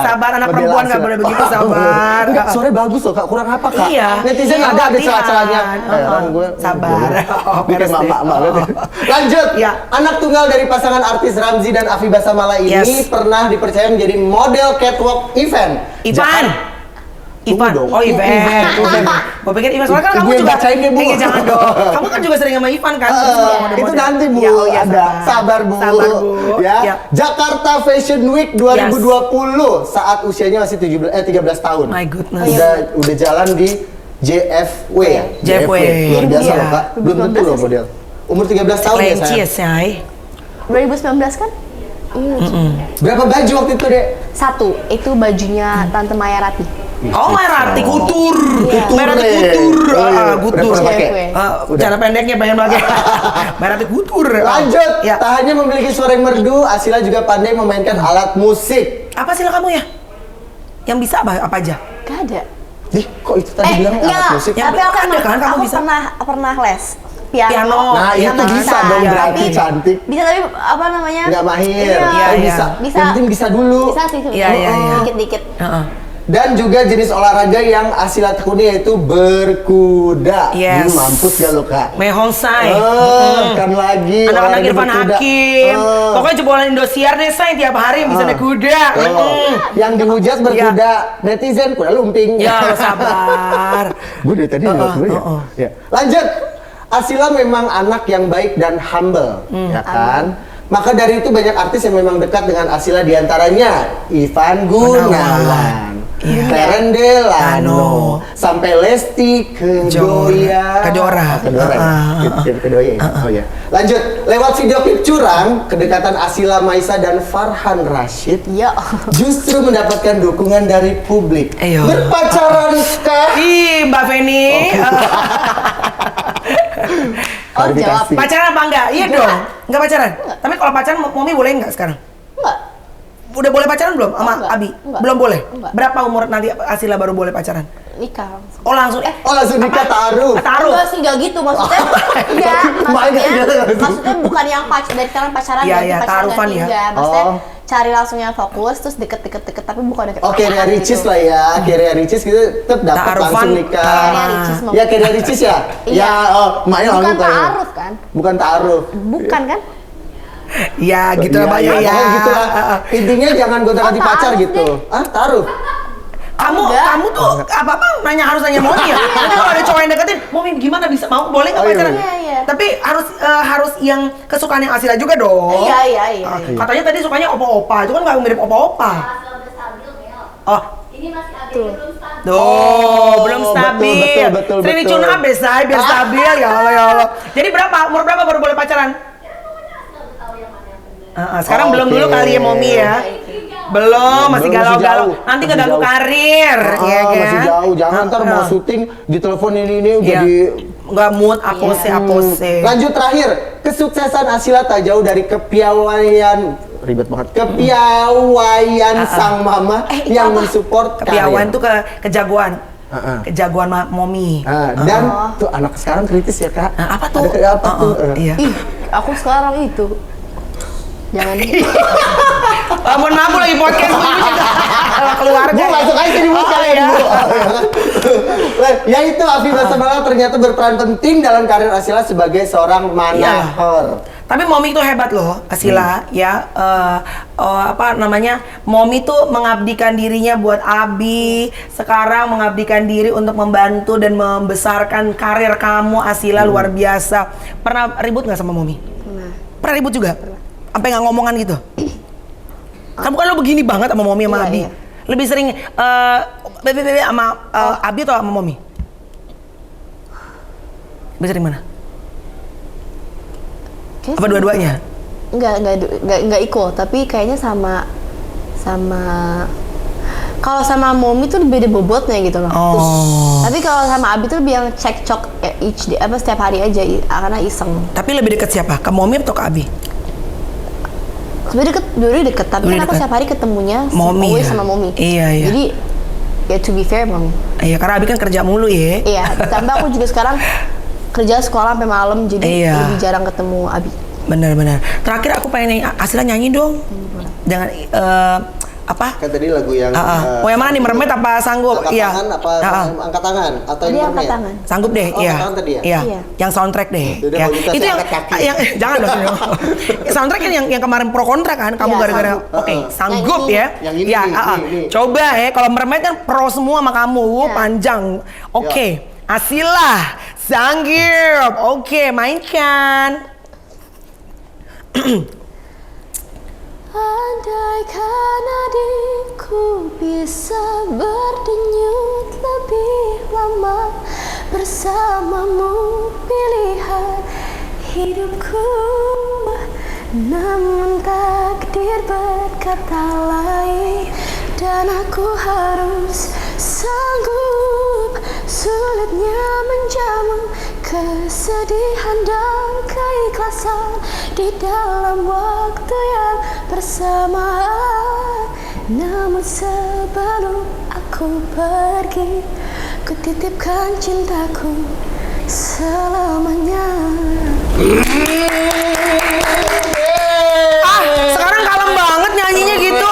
sabar. Anak perempuan nggak boleh begitu, sabar. Enggak, sore bagus loh Kak. Kurang apa Kak? Iya. Netizen Iya, ada latihan. celah-celahnya. Gue Sabar. Bikin Beres deh. mama. Lanjut. Iya. Anak tunggal dari pasangan artis Ramzi dan Afi Basamala ini Yes. pernah dipercaya menjadi model catwalk event. Ivan. Tunggu Ivan. dong. Oh, Ivan. Gue pikir Ivan. Soalnya kan Ibu kamu yang juga. bacain deh, Bu. Jangan dong. Kamu kan juga sering sama Ivan kan? Itu nanti Bu, Ya, oh ya, ada. Sabar Bu. Sabar Bu. Ya. Jakarta Fashion Week 2020 saat usianya masih 13 tahun. My goodness. Udah jalan di JFW ya. JFW. Luar biasa Iya. loh Kak. Belum tentu loh model. Umur 13 tahun ya Lenci ya, saya. say. 2019 kan? Berapa baju waktu itu, Dek? Satu, itu bajunya Tante Maya Rati. Oh, Merati kutur. Iya. Merati Nih. kutur. Oh, iya. Kutur. Udah pernah pakai? Cewek. Udah. Cara pendeknya pengen pakai. Merati kutur. Lanjut. Ya. Tak hanya memiliki suara yang merdu, Asila juga pandai memainkan alat musik. Apa sih kamu ya? Yang bisa apa aja? Gak ada. Ih, kok itu tadi bilang alat musik? Yang Tapi aku ada emang, kan, kamu aku bisa. pernah les piano. Nah, Iya itu kan? bisa dong Iya. berarti Tapi- cantik. Bisa tapi apa namanya? Nggak mahir. Iya. Tapi Iya. bisa. Bisa. Yang penting bisa dulu. Bisa sih Iya, iya, iya. dikit-dikit. Heeh. Dan juga jenis olahraga yang Asila tekuni yaitu berkuda. Yes. Mampus gak lo Kak? Mehongsai. Kan lagi Anak-anak olahraga Irfan berkuda. Hakim. Pokoknya jebolan Indosiar deh, say. Tiap hari yang bisa naik kuda. Yang dihujat berkuda, netizen kuda lumping. Ya, lo sabar. Gue dari tadi nggak gue ya. Ya. Lanjut. Asila memang anak yang baik dan humble, ya kan? Maka dari itu banyak artis yang memang dekat dengan Asila, diantaranya Ivan Gunawan, Karen Delano, sampai Lesti Kejora. Kejora. Kedoya. Oh ya. Lanjut, lewat video klip curang, kedekatan Asila Maisa dan Farhan Rashid Iya. justru mendapatkan dukungan dari publik. Ayo. Berpacaran kah? Ih, Mbak Feni. Oh, jawab. Pacaran apa enggak? Iya dong. Enggak pacaran. Tapi kalau pacaran, Momi boleh enggak sekarang? Enggak. Udah boleh pacaran belum sama Enggak. Abi? Enggak. Belum boleh. Enggak. Berapa umur nanti Asila baru boleh pacaran? Nikah langsung. Oh langsung. Oh langsung nikah ta'aruf. Taruh. Enggak sih, enggak gitu maksudnya. Enggak, maksudnya bukan yang dari sekarang pacaran Iya, ganti iya, pacaran taarufan ganti, ya. enggak. Maksudnya Oh. cari langsung yang fokus terus deket tapi bukan deket. Oh, Keria Ricis lah ya, Keria Ricis gitu tetap dapat Ta'arufan. langsung nikah. Keria Ricis mau. Ya Keria Ricis ya? Iya. Ya, oh, makanya Bukan langsung tahu. ta'aruf kan? Bukan ta'aruf. Bukan kan? Ya, gitu lah Mbak ya. pokoknya gitu lah. Intinya jangan gonta-ganti Oh, pacar ta'aruf gitu. Ah, ta'aruf. Kamu tuh apa-apa harus nanya Momi ya? Nanti kalau ada cowok yang deketin, Momi gimana bisa mau boleh nggak Oh, iya, pacaran? Iya, iya. Iya. Tapi harus yang kesukaan yang Asila juga dong. Iya. Katanya tadi sukanya opa-opa, itu kan nggak mirip opa-opa. Asal udah stabil, Mel. Oh, Ini masih ABG belum stabil. belum stabil. betul. Sering dicun abis say, biar stabil ya Allah ya Allah. Jadi umur berapa baru boleh pacaran? Ya pokoknya Asal udah tahu yang mana yang benar. Sekarang belum Oke. dulu kali ya Momi ya. Belum, masih Belum, masih galau-galau. jauh. Nanti Masih ngeganggu jauh. karir, ya kan? Masih jauh, jangan ntar mau syuting di telepon ini udah Iya. di Nggak mood, apose. Lanjut terakhir, kesuksesan Asila tak jauh dari kepiawaian ribet banget. Kepiawaian sang mama itu yang apa? mensupport Kepiawaian tuh kejagoan. Heeh. Kejagoan Momi. Dan tuh anak sekarang kritis ya kak. Apa tuh? Apa tuh? Iya. Ih, aku sekarang itu. Jangan. Mohon maaf aku lagi podcast Bu, ibu juga keluarga. Gue masuk aja di muka Oh, ya iya. Ya itu Afifah Samara ternyata berperan penting dalam karir Asila sebagai seorang manajer. Tapi Momi itu hebat loh, Asila ya. Apa namanya? Momi tuh mengabdikan dirinya buat Abi. Sekarang mengabdikan diri untuk membantu dan membesarkan karir kamu, Asila luar biasa. Pernah ribut nggak sama Momi? Pernah ribut juga? Sampai nggak ngomongan gitu? Kamu kan lo begini banget sama Momi sama Iya, Abi. iya. Lebih sering bebe sama Abi atau sama Momi? Lebih sering mana? Apa dua-duanya? Enggak equal, tapi kayaknya sama kalau sama Momi tuh beda bobotnya gitu loh. Oh. Tapi kalau sama Abi tuh lebih yang cekcok each day, setiap hari aja karena iseng. Tapi lebih dekat siapa? Ke Momi atau ke Abi? Sebenarnya dua-duanya deket, tapi Dua-duanya kan aku deket. setiap hari ketemunya Momi always ya? sama Momi. Iya. Jadi ya to be fair Momi. Iya, karena Abi kan kerja mulu ya. Iya, tambah aku juga sekarang kerja sekolah sampai malam, jadi Iya. lebih jarang ketemu Abi. Benar-benar. Terakhir aku pengen nyanyi, Asila nyanyi dong. Jangan apa? Kan tadi lagu yang Mau yang mana nih, mermaid apa sanggup? angkat Iya. tangan apa angkat tangan atau Tadi yang angkat mermaid? tangan. Sanggup deh, Oh, iya. angkat tangan tadi ya? Iya. Iya. Yang soundtrack deh. Yaudah, Ya. kalau gitu Itu saya yang angkat kaki. jangan dong. Soundtrack kan yang kemarin pro kontra kan, kamu Iya, gara-gara sanggup. oke, sanggup Yang ini. ya. Yang ini Ya, nih, ini. Coba ya, kalau mermaid kan pro semua sama kamu, Iya. panjang. Oke, Asila, sanggup. Oke, mainkan. Andaikan adikku bisa berdenyut lebih lama bersamamu, pilihan hidupku. Namun takdir berkata lain dan aku harus sanggup. Sulitnya menjamu kesedihan dan keikhlasan di dalam waktu yang bersamaan. Namun sebelum aku pergi, ku titipkan cintaku selamanya. Sekarang kalem banget nyanyinya gitu.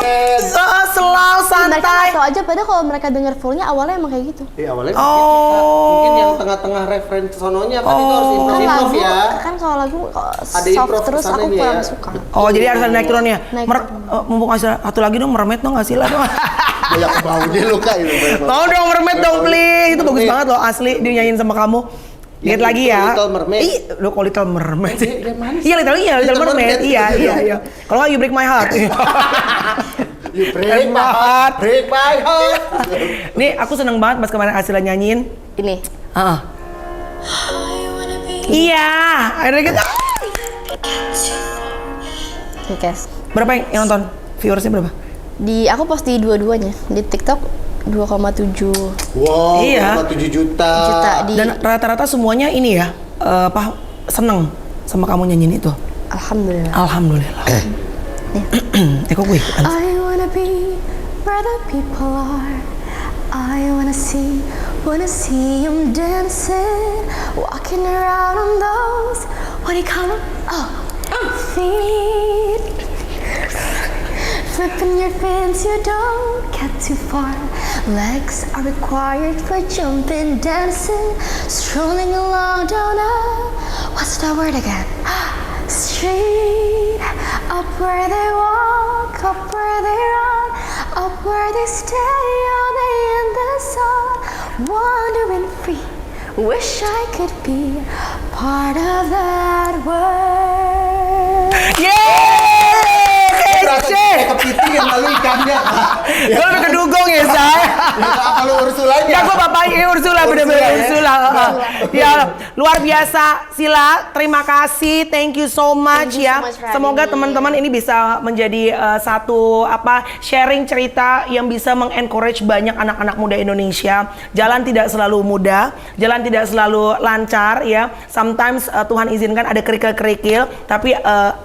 Slow, Mereka nggak santai. tahu aja, padahal kalau mereka denger fullnya awalnya emang kayak gitu. Iya awalnya Oh. begitu, Kak. Mungkin yang tengah-tengah referensi sononya kan itu harus Kan improv lagu, ya. kan kalau lagu Ada soft improv terus kesana aku ini kurang ya. suka. Oh, jadi harus ada naik turunnya. Naik Mumpung Asila satu lagi dong, mermaid dong Asila dong. Banyak baunya lu Kak itu. Mau dong mermaid dong please. Itu bagus Mermaid. banget loh asli dia nyanyiin sama kamu. Lihat Yang lagi itu ya. Little Mermaid. Ih, lu kok Little Mermaid sih? Dia mana sih? Iya, Little Little Mermaid. Mermaid. Iya. Kalau nggak You Break My Heart. You break my heart, break my heart. Nih, aku seneng banget pas kemarin Asila nyanyiin. Ini. Heeh. Iya, akhirnya kita. Nih guys. Berapa yang nonton? Viewersnya berapa? Aku post di dua-duanya. Di TikTok 2,7 Wow, Iya. 7 juta. juta di Dan rata-rata semuanya ini ya, seneng sama kamu nyanyiin itu. Alhamdulillah. Alhamdulillah. Kok gue ikutan? I wanna be where the people are. I wanna see them dancing, walking around on those, what do you call them? Oh, feet. Flipping your fins, you don't get too far. Legs are required for jumping, dancing, strolling along down a, what's that word again? Street. Up where they walk, up where they run, up where they stay all day in the sun. Wandering free, wish I could be part of that world. Berasa kayak kepiting yang lalu ikannya. Gue udah kedugong ya, Say. Ya kalau Ursulanya. Ya, gue bapaknya Ursula, bener-bener Ursula. Ya, luar biasa. Sila, terima kasih. Thank you so much Thank you ya. so much for Semoga having me. teman-teman ini bisa menjadi satu sharing cerita yang bisa mengencourage banyak anak-anak muda Indonesia. Jalan tidak selalu mudah, jalan tidak selalu lancar ya. Sometimes Tuhan izinkan ada kerikil-kerikil, tapi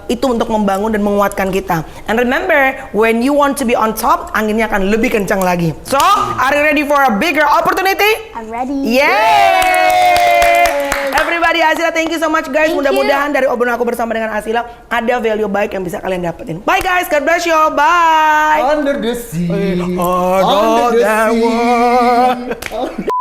itu untuk membangun dan menguatkan kita. And remember, when you want to be on top, anginnya akan lebih kencang lagi. So, are you ready for a bigger opportunity? I'm ready. Yay! Everybody, Asila, thank you so much guys. Thank Mudah-mudahan dari obrolan aku bersama dengan Asila ada value baik yang bisa kalian dapetin. Bye guys, God bless you. Bye. Under the sea. Under the sea.